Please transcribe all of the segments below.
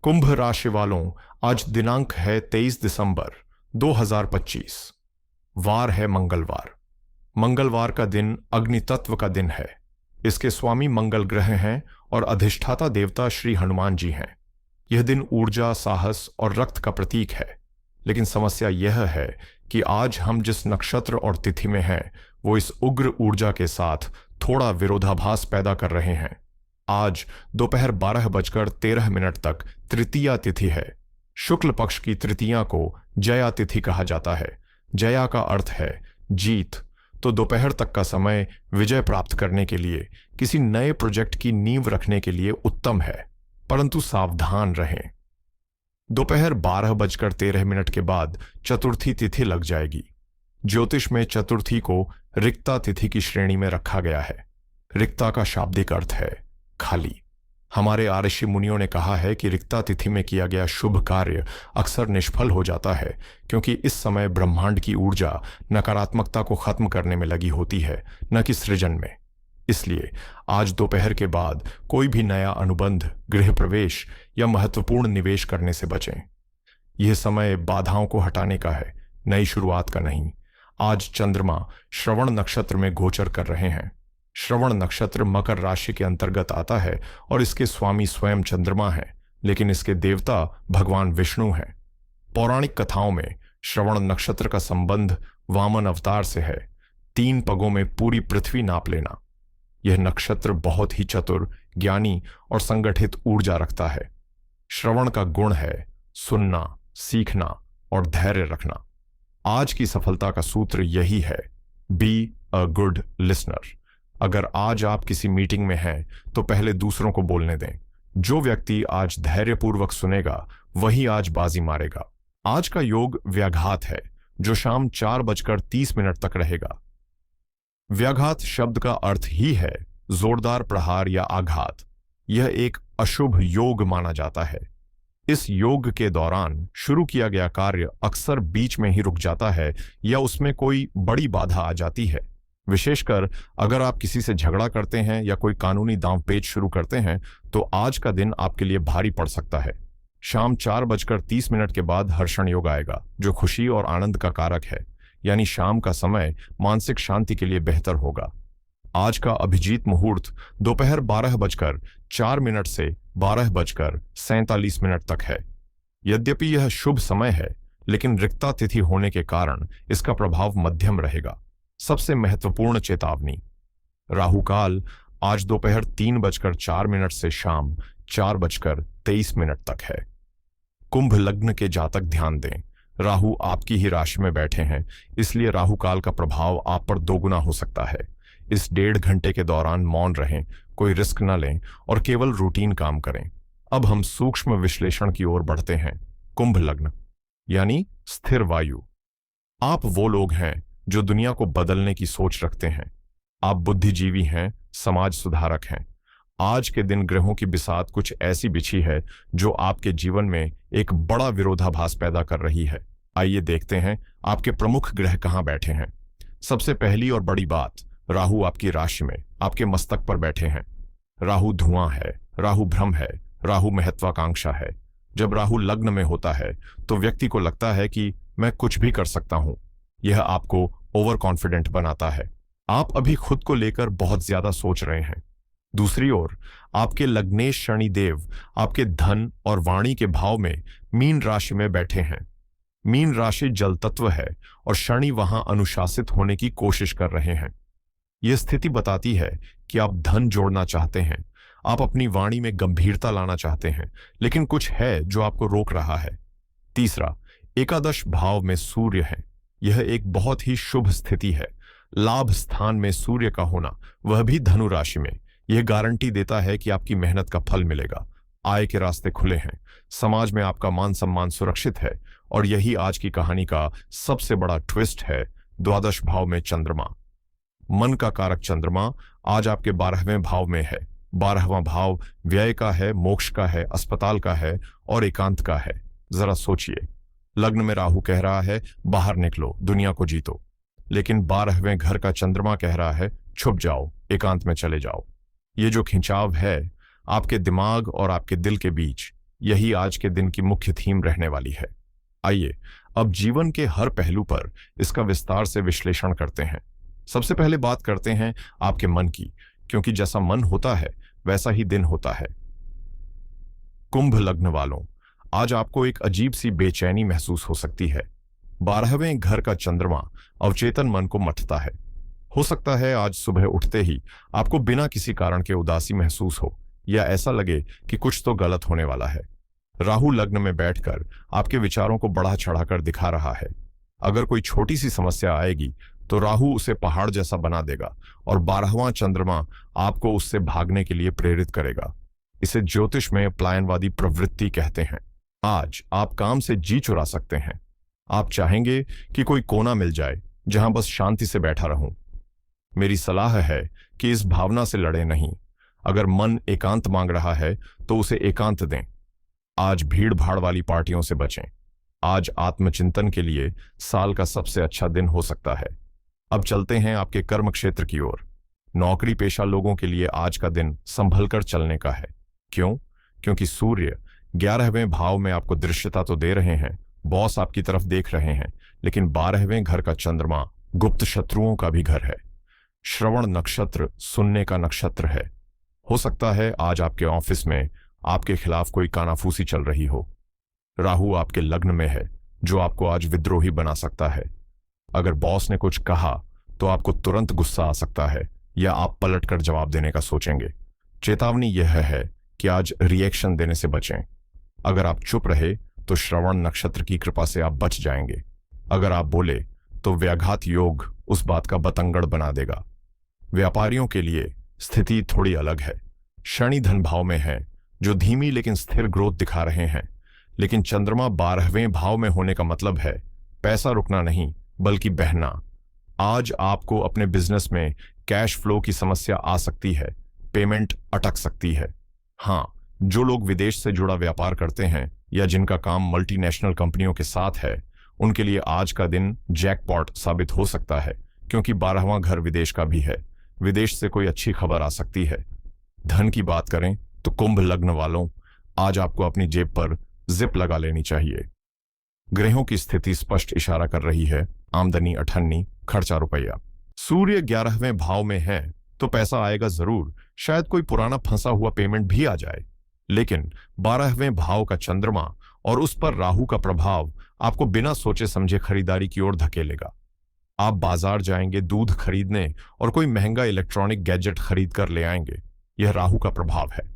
कुंभ राशि वालों, आज दिनांक है 23 दिसंबर 2025। वार है मंगलवार। मंगलवार का दिन अग्नि तत्व का दिन है। इसके स्वामी मंगल ग्रह हैं और अधिष्ठाता देवता श्री हनुमान जी हैं। यह दिन ऊर्जा, साहस और रक्त का प्रतीक है। लेकिन समस्या यह है कि आज हम जिस नक्षत्र और तिथि में हैं वो इस उग्र ऊर्जा के साथ थोड़ा विरोधाभास पैदा कर रहे हैं। आज दोपहर 12:13 तक तृतीया तिथि है। शुक्ल पक्ष की तृतीया को जया तिथि कहा जाता है। जया का अर्थ है जीत। तो दोपहर तक का समय विजय प्राप्त करने के लिए, किसी नए प्रोजेक्ट की नींव रखने के लिए उत्तम है, परंतु सावधान रहें। दोपहर 12:13 के बाद चतुर्थी तिथि लग जाएगी। ज्योतिष में चतुर्थी को रिक्ता तिथि की श्रेणी में रखा गया है। रिक्ता का शाब्दिक अर्थ है खाली। हमारे आर्षि मुनियों ने कहा है कि रिक्ता तिथि में किया गया शुभ कार्य अक्सर निष्फल हो जाता है, क्योंकि इस समय ब्रह्मांड की ऊर्जा नकारात्मकता को खत्म करने में लगी होती है, न कि सृजन में। इसलिए आज दोपहर के बाद कोई भी नया अनुबंध, गृह प्रवेश या महत्वपूर्ण निवेश करने से बचें। यह समय बाधाओं को हटाने का है, नई शुरुआत का नहीं। आज चंद्रमा श्रवण नक्षत्र में गोचर कर रहे हैं। श्रवण नक्षत्र मकर राशि के अंतर्गत आता है और इसके स्वामी स्वयं चंद्रमा है, लेकिन इसके देवता भगवान विष्णु हैं। पौराणिक कथाओं में श्रवण नक्षत्र का संबंध वामन अवतार से है। 3 पगों में पूरी पृथ्वी नाप लेना। यह नक्षत्र बहुत ही चतुर, ज्ञानी और संगठित ऊर्जा रखता है। श्रवण का गुण है सुनना, सीखना और धैर्य रखना। आज की सफलता का सूत्र यही है, बी अ गुड लिसनर। अगर आज आप किसी मीटिंग में हैं तो पहले दूसरों को बोलने दें। जो व्यक्ति आज धैर्यपूर्वक सुनेगा वही आज बाजी मारेगा। आज का योग व्याघात है, जो शाम 4:30 तक रहेगा। व्याघात शब्द का अर्थ ही है जोरदार प्रहार या आघात। यह एक अशुभ योग माना जाता है। इस योग के दौरान शुरू किया गया कार्य अक्सर बीच में ही रुक जाता है या उसमें कोई बड़ी बाधा आ जाती है। विशेषकर अगर आप किसी से झगड़ा करते हैं या कोई कानूनी दांवपेच शुरू करते हैं तो आज का दिन आपके लिए भारी पड़ सकता है। शाम 4:30 के बाद हर्षण योग आएगा, जो खुशी और आनंद का कारक है, यानी शाम का समय मानसिक शांति के लिए बेहतर होगा। आज का अभिजीत मुहूर्त दोपहर 12:04 से 12:47 तक है। यद्यपि यह शुभ समय है, लेकिन रिक्ता तिथि होने के कारण इसका प्रभाव मध्यम रहेगा। सबसे महत्वपूर्ण चेतावनी, राहुकाल आज दोपहर 3:04 से शाम 4:23 तक है। कुंभ लग्न के जातक ध्यान दें, राहु आपकी ही राशि में बैठे हैं, इसलिए राहुकाल का प्रभाव आप पर दोगुना हो सकता है। इस 1.5 घंटे के दौरान मौन रहें, कोई रिस्क न लें और केवल रूटीन काम करें। अब हम सूक्ष्म विश्लेषण की ओर बढ़ते हैं। कुंभ लग्न यानी स्थिर वायु। आप वो लोग हैं जो दुनिया को बदलने की सोच रखते हैं। आप बुद्धिजीवी हैं, समाज सुधारक हैं। आज के दिन ग्रहों की बिसात कुछ ऐसी बिछी है जो आपके जीवन में एक बड़ा विरोधाभास पैदा कर रही है। आइए देखते हैं आपके प्रमुख ग्रह कहां बैठे हैं। सबसे पहली और बड़ी बात, राहु आपकी राशि में, आपके मस्तक पर बैठे हैं। राहु धुआं है, राहु भ्रम है, राहु महत्वाकांक्षा है। जब राहु लग्न में होता है तो व्यक्ति को लगता है कि मैं कुछ भी कर सकता हूं। यह आपको ओवर कॉन्फिडेंट बनाता है। आप अभी खुद को लेकर बहुत ज्यादा सोच रहे हैं। दूसरी ओर आपके लग्नेश शनि देव आपके धन और वाणी के भाव में मीन राशि में बैठे हैं। मीन राशि जल तत्व है और शनि वहां अनुशासित होने की कोशिश कर रहे हैं। यह स्थिति बताती है कि आप धन जोड़ना चाहते हैं, आप अपनी वाणी में गंभीरता लाना चाहते हैं, लेकिन कुछ है जो आपको रोक रहा है। तीसरा, एकादश भाव में सूर्य है। यह एक बहुत ही शुभ स्थिति है। लाभ स्थान में सूर्य का होना, वह भी धनु राशि में, यह गारंटी देता है कि आपकी मेहनत का फल मिलेगा। आय के रास्ते खुले हैं, समाज में आपका मान सम्मान सुरक्षित है और यही आज की कहानी का सबसे बड़ा ट्विस्ट है। द्वादश भाव में चंद्रमा, मन का कारक चंद्रमा आज आपके 12वें भाव में है। 12वां भाव व्यय का है, मोक्ष का है, अस्पताल का है और एकांत का है। जरा सोचिए, लग्न में राहु कह रहा है बाहर निकलो, दुनिया को जीतो, लेकिन 12वें घर का चंद्रमा कह रहा है छुप जाओ, एकांत में चले जाओ। ये जो खिंचाव है आपके दिमाग और आपके दिल के बीच, यही आज के दिन की मुख्य थीम रहने वाली है। आइए अब जीवन के हर पहलू पर इसका विस्तार से विश्लेषण करते हैं। सबसे पहले बात करते हैं आपके मन की, क्योंकि जैसा मन होता है वैसा ही दिन होता है। कुंभ लग्न वालों, आज आपको एक अजीब सी बेचैनी महसूस हो सकती है। 12वें घर का चंद्रमा अवचेतन मन को मथता है। हो सकता है आज सुबह उठते ही आपको बिना किसी कारण के उदासी महसूस हो, या ऐसा लगे कि कुछ तो गलत होने वाला है। राहु लग्न में बैठकर आपके विचारों को बढ़ा चढ़ाकर दिखा रहा है। अगर कोई छोटी सी समस्या आएगी तो राहु उसे पहाड़ जैसा बना देगा और 12वां चंद्रमा आपको उससे भागने के लिए प्रेरित करेगा। इसे ज्योतिष में पलायनवादी प्रवृत्ति कहते हैं। आज आप काम से जी चुरा सकते हैं। आप चाहेंगे कि कोई कोना मिल जाए जहां बस शांति से बैठा रहूं। मेरी सलाह है कि इस भावना से लड़े नहीं। अगर मन एकांत मांग रहा है तो उसे एकांत दें। आज भीड़ भाड़ वाली पार्टियों से बचें। आज आत्मचिंतन के लिए साल का सबसे अच्छा दिन हो सकता है। अब चलते हैं आपके कर्म क्षेत्र की ओर। नौकरी पेशा लोगों के लिए आज का दिन संभल कर चलने का है। क्यों? क्योंकि सूर्य 11वें भाव में आपको दृश्यता तो दे रहे हैं, बॉस आपकी तरफ देख रहे हैं, लेकिन 12वें घर का चंद्रमा गुप्त शत्रुओं का भी घर है। श्रवण नक्षत्र सुनने का नक्षत्र है। हो सकता है आज आपके ऑफिस में आपके खिलाफ कोई कानाफूसी चल रही हो। राहु आपके लग्न में है, जो आपको आज विद्रोही बना सकता है। अगर बॉस ने कुछ कहा तो आपको तुरंत गुस्सा आ सकता है, या आप पलटकर जवाब देने का सोचेंगे। चेतावनी यह है कि आज रिएक्शन देने से बचें। अगर आप चुप रहे तो श्रवण नक्षत्र की कृपा से आप बच जाएंगे। अगर आप बोले तो व्याघात योग उस बात का बतंगड़ बना देगा। व्यापारियों के लिए स्थिति थोड़ी अलग है। शनि धन भाव में है, जो धीमी लेकिन स्थिर ग्रोथ दिखा रहे हैं, लेकिन चंद्रमा 12वें भाव में होने का मतलब है पैसा रुकना नहीं बल्कि बहना। आज आपको अपने बिजनेस में कैश फ्लो की समस्या आ सकती है, पेमेंट अटक सकती है। हाँ, जो लोग विदेश से जुड़ा व्यापार करते हैं या जिनका काम मल्टीनेशनल कंपनियों के साथ है, उनके लिए आज का दिन जैकपॉट साबित हो सकता है, क्योंकि 12वां घर विदेश का भी है। विदेश से कोई अच्छी खबर आ सकती है। धन की बात करें तो कुंभ लग्न वालों, आज आपको अपनी जेब पर जिप लगा लेनी चाहिए। ग्रहों की स्थिति स्पष्ट इशारा कर रही है आमदनी अठन्नी, खर्चा रुपया। सूर्य 11वें भाव में है तो पैसा आएगा जरूर, शायद कोई पुराना फंसा हुआ पेमेंट भी आ जाए, लेकिन 12वें भाव का चंद्रमा और उस पर राहु का प्रभाव आपको बिना सोचे समझे खरीदारी की ओर धकेलेगा। आप बाजार जाएंगे दूध खरीदने और कोई महंगा इलेक्ट्रॉनिक गैजेट खरीद कर ले आएंगे। यह राहु का प्रभाव है।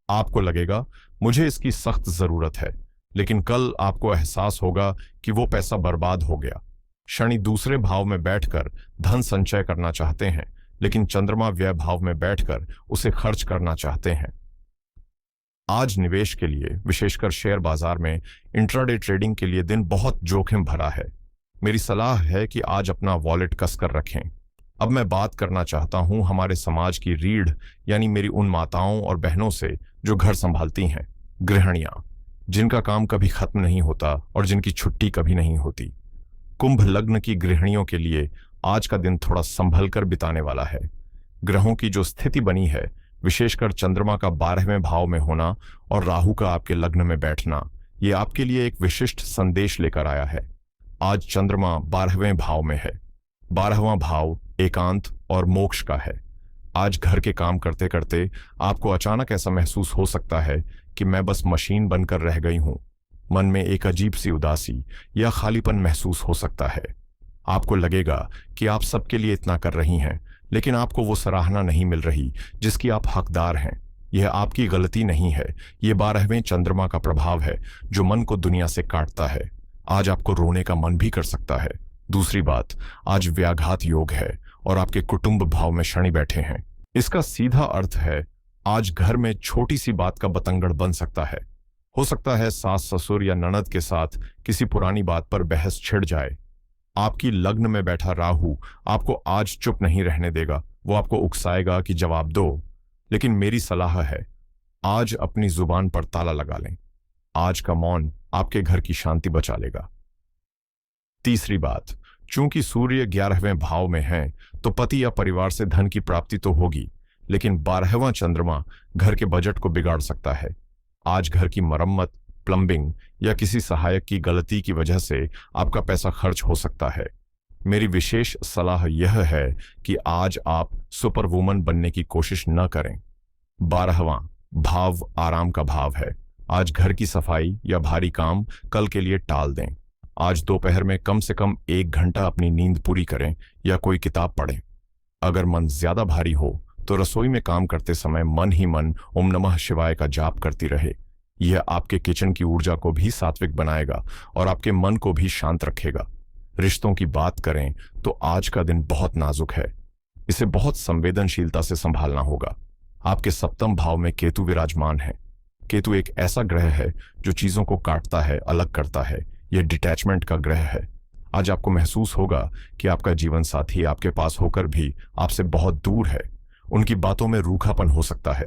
आपको लगेगा मुझे इसकी सख्त जरूरत है, लेकिन कल आपको एहसास होगा कि वो पैसा बर्बाद हो गया। शनि दूसरे भाव में बैठकर धन संचय करना चाहते हैं, लेकिन चंद्रमा व्यय भाव में बैठकर उसे खर्च करना चाहते हैं। आज निवेश के लिए, विशेषकर शेयर बाजार में इंट्राडे ट्रेडिंग के लिए दिन बहुत जोखिम भरा है। मेरी सलाह है कि आज अपना वॉलेट कसकर रखें। अब मैं बात करना चाहता हूं हमारे समाज की रीढ़, यानी मेरी उन माताओं और बहनों से जो घर संभालती हैं, गृहिणियां, जिनका काम कभी खत्म नहीं होता और जिनकी छुट्टी कभी नहीं होती। कुंभ लग्न की गृहिणियों के लिए आज का दिन थोड़ा संभल कर बिताने वाला है। ग्रहों की जो स्थिति बनी है, विशेषकर चंद्रमा का 12वें भाव में होना और राहु का आपके लग्न में बैठना, ये आपके लिए एक विशिष्ट संदेश लेकर आया है। आज चंद्रमा 12वें भाव में है। 12वां भाव एकांत और मोक्ष का है। आज घर के काम करते करते आपको अचानक ऐसा महसूस हो सकता है कि मैं बस मशीन बनकर रह गई हूं। मन में एक अजीब सी उदासी या खालीपन महसूस हो सकता है। आपको लगेगा कि आप सबके लिए इतना कर रही हैं, लेकिन आपको वो सराहना नहीं मिल रही जिसकी आप हकदार हैं। यह आपकी गलती नहीं है, ये 12वें चंद्रमा का प्रभाव है जो मन को दुनिया से काटता है। आज आपको रोने का मन भी कर सकता है। दूसरी बात, आज व्याघात योग है और आपके कुटुंब भाव में शनि बैठे हैं। इसका सीधा अर्थ है आज घर में छोटी सी बात का बतंगड़ बन सकता है। हो सकता है सास ससुर या ननद के साथ किसी पुरानी बात पर बहस छिड़ जाए। आपकी लग्न में बैठा राहु आपको आज चुप नहीं रहने देगा, वो आपको उकसाएगा कि जवाब दो। लेकिन मेरी सलाह है, आज अपनी जुबान पर ताला लगा लें। आज का मौन आपके घर की शांति बचा लेगा। तीसरी बात, चूंकि सूर्य 11वें भाव में है तो पति या परिवार से धन की प्राप्ति तो होगी, लेकिन 12वां चंद्रमा घर के बजट को बिगाड़ सकता है। आज घर की मरम्मत, प्लम्बिंग या किसी सहायक की गलती की वजह से आपका पैसा खर्च हो सकता है। मेरी विशेष सलाह यह है कि आज आप सुपर वुमन बनने की कोशिश न करें। 12वां भाव आराम का भाव है। आज घर की सफाई या भारी काम कल के लिए टाल दें। आज दोपहर में कम से कम 1 घंटा अपनी नींद पूरी करें या कोई किताब पढ़ें। अगर मन ज्यादा भारी हो तो रसोई में काम करते समय मन ही मन ओम नमः शिवाय का जाप करती रहे। यह आपके किचन की ऊर्जा को भी सात्विक बनाएगा और आपके मन को भी शांत रखेगा। रिश्तों की बात करें तो आज का दिन बहुत नाजुक है। इसे बहुत संवेदनशीलता से संभालना होगा। आपके सप्तम भाव में केतु विराजमान है। केतु एक ऐसा ग्रह है जो चीजों को काटता है, अलग करता है। यह डिटैचमेंट का ग्रह है। आज आपको महसूस होगा कि आपका जीवन साथी आपके पास होकर भी आपसे बहुत दूर है। उनकी बातों में रूखापन हो सकता है।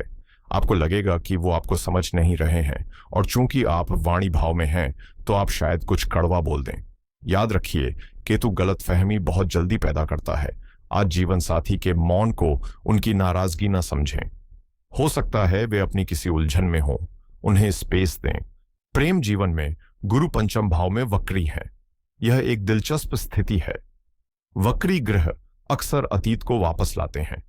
आपको लगेगा कि वो आपको समझ नहीं रहे हैं और चूंकि आप वाणी भाव में हैं तो आप शायद कुछ कड़वा बोल दें। याद रखिए, केतु गलतफहमी बहुत जल्दी पैदा करता है। आज जीवन साथी के मौन को उनकी नाराजगी न समझें। हो सकता है वे अपनी किसी उलझन में हों, उन्हें स्पेस दें। प्रेम जीवन में गुरु पंचम भाव में वक्री है। यह एक दिलचस्प स्थिति है। वक्री ग्रह अक्सर अतीत को वापस लाते हैं।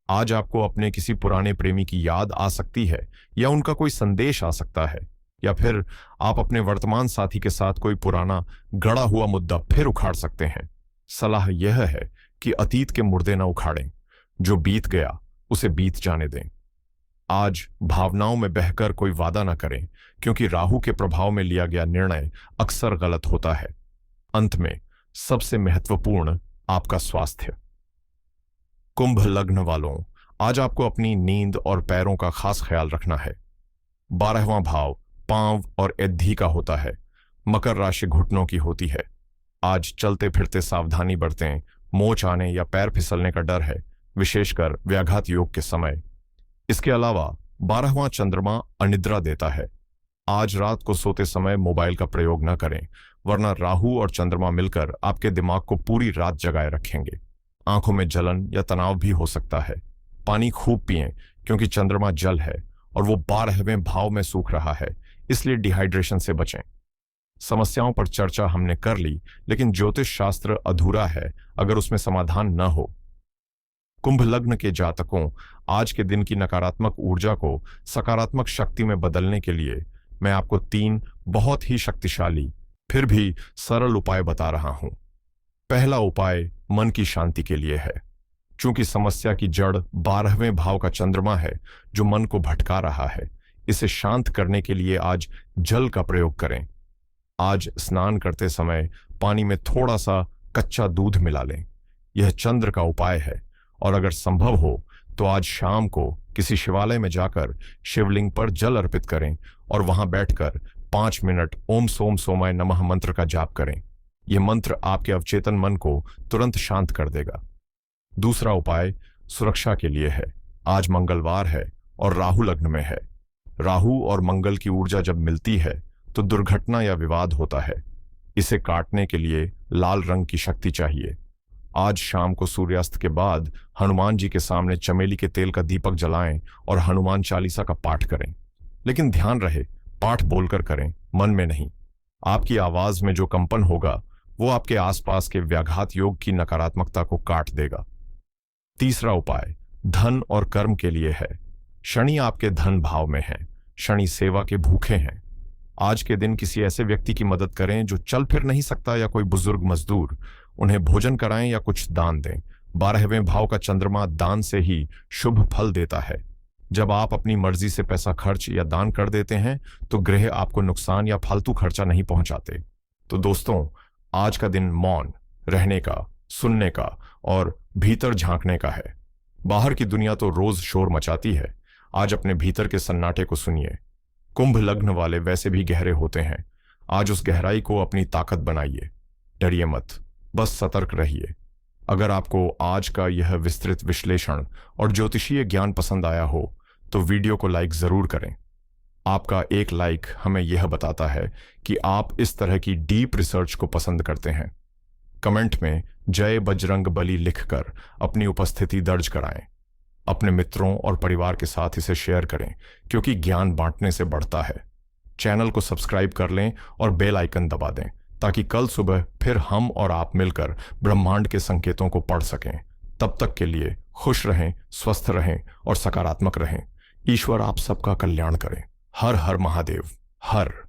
आज आपको अपने किसी पुराने प्रेमी की याद आ सकती है या उनका कोई संदेश आ सकता है, या फिर आप अपने वर्तमान साथी के साथ कोई पुराना गड़ा हुआ मुद्दा फिर उखाड़ सकते हैं। सलाह यह है कि अतीत के मुर्दे न उखाड़ें। जो बीत गया उसे बीत जाने दें। आज भावनाओं में बहकर कोई वादा न करें, क्योंकि राहु के प्रभाव में लिया गया निर्णय अक्सर गलत होता है। अंत में सबसे महत्वपूर्ण आपका स्वास्थ्य। कुंभ लग्न वालों, आज आपको अपनी नींद और पैरों का खास ख्याल रखना है। 12वां भाव पांव और एद्धि का होता है। मकर राशि घुटनों की होती है। आज चलते फिरते सावधानी बरतें। मोच आने या पैर फिसलने का डर है, विशेषकर व्याघात योग के समय। इसके अलावा 12वां चंद्रमा अनिद्रा देता है। आज रात को सोते समय मोबाइल का प्रयोग न करें, वरना राहु और चंद्रमा मिलकर आपके दिमाग को पूरी रात जगाए रखेंगे। आंखों में जलन या तनाव भी हो सकता है। पानी खूब पिएं, क्योंकि चंद्रमा जल है और वो 12वें भाव में सूख रहा है, इसलिए डिहाइड्रेशन से बचें। समस्याओं पर चर्चा हमने कर ली, लेकिन ज्योतिष शास्त्र अधूरा है अगर उसमें समाधान न हो। कुंभ लग्न के जातकों, आज के दिन की नकारात्मक ऊर्जा को सकारात्मक शक्ति में बदलने के लिए मैं आपको 3 बहुत ही शक्तिशाली फिर भी सरल उपाय बता रहा हूं। पहला उपाय मन की शांति के लिए है। चूंकि समस्या की जड़ 12वें भाव का चंद्रमा है जो मन को भटका रहा है, इसे शांत करने के लिए आज जल का प्रयोग करें। आज स्नान करते समय पानी में थोड़ा सा कच्चा दूध मिला लें। यह चंद्र का उपाय है, और अगर संभव हो तो आज शाम को किसी शिवालय में जाकर शिवलिंग पर जल अर्पित करें और वहां बैठकर 5 मिनट ओम सोम सोमाय नमः मंत्र का जाप करें। यह मंत्र आपके अवचेतन मन को तुरंत शांत कर देगा। दूसरा उपाय सुरक्षा के लिए है। आज मंगलवार है और राहु लग्न में है। राहु और मंगल की ऊर्जा जब मिलती है तो दुर्घटना या विवाद होता है। इसे काटने के लिए लाल रंग की शक्ति चाहिए। आज शाम को सूर्यास्त के बाद हनुमान जी के सामने चमेली के तेल का दीपक जलाएं और हनुमान चालीसा का पाठ करें। लेकिन ध्यान रहे, पाठ बोलकर करें, मन में नहीं। आपकी आवाज में जो कंपन होगा वो आपके आसपास के व्याघात योग की नकारात्मकता को काट देगा। तीसरा उपाय धन और कर्म के लिए है। शनि आपके धन भाव में है। शनि सेवा के भूखे हैं। आज के दिन किसी ऐसे व्यक्ति की मदद करें जो चल फिर नहीं सकता, या कोई बुजुर्ग मजदूर। उन्हें भोजन कराएं या कुछ दान दें। 12वें भाव का चंद्रमा दान से ही शुभ फल देता है। जब आप अपनी मर्जी से पैसा खर्च या दान कर देते हैं तो ग्रह आपको नुकसान या फालतू खर्चा नहीं पहुंचाते। तो दोस्तों, आज का दिन मौन रहने का, सुनने का और भीतर झांकने का है। बाहर की दुनिया तो रोज शोर मचाती है। आज अपने भीतर के सन्नाटे को सुनिए। कुंभ लग्न वाले वैसे भी गहरे होते हैं। आज उस गहराई को अपनी ताकत बनाइए। डरिए मत, बस सतर्क रहिए। अगर आपको आज का यह विस्तृत विश्लेषण और ज्योतिषीय ज्ञान पसंद आया हो तो वीडियो को लाइक जरूर करें। आपका एक लाइक हमें यह बताता है कि आप इस तरह की डीप रिसर्च को पसंद करते हैं। कमेंट में जय बजरंग बली लिखकर अपनी उपस्थिति दर्ज कराएं। अपने मित्रों और परिवार के साथ इसे शेयर करें, क्योंकि ज्ञान बांटने से बढ़ता है। चैनल को सब्सक्राइब कर लें और बेल आइकन दबा दें ताकि कल सुबह फिर हम और आप मिलकर ब्रह्मांड के संकेतों को पढ़ सकें। तब तक के लिए खुश रहें, स्वस्थ रहें और सकारात्मक रहें। ईश्वर आप सबका कल्याण करें। हर हर महादेव। हर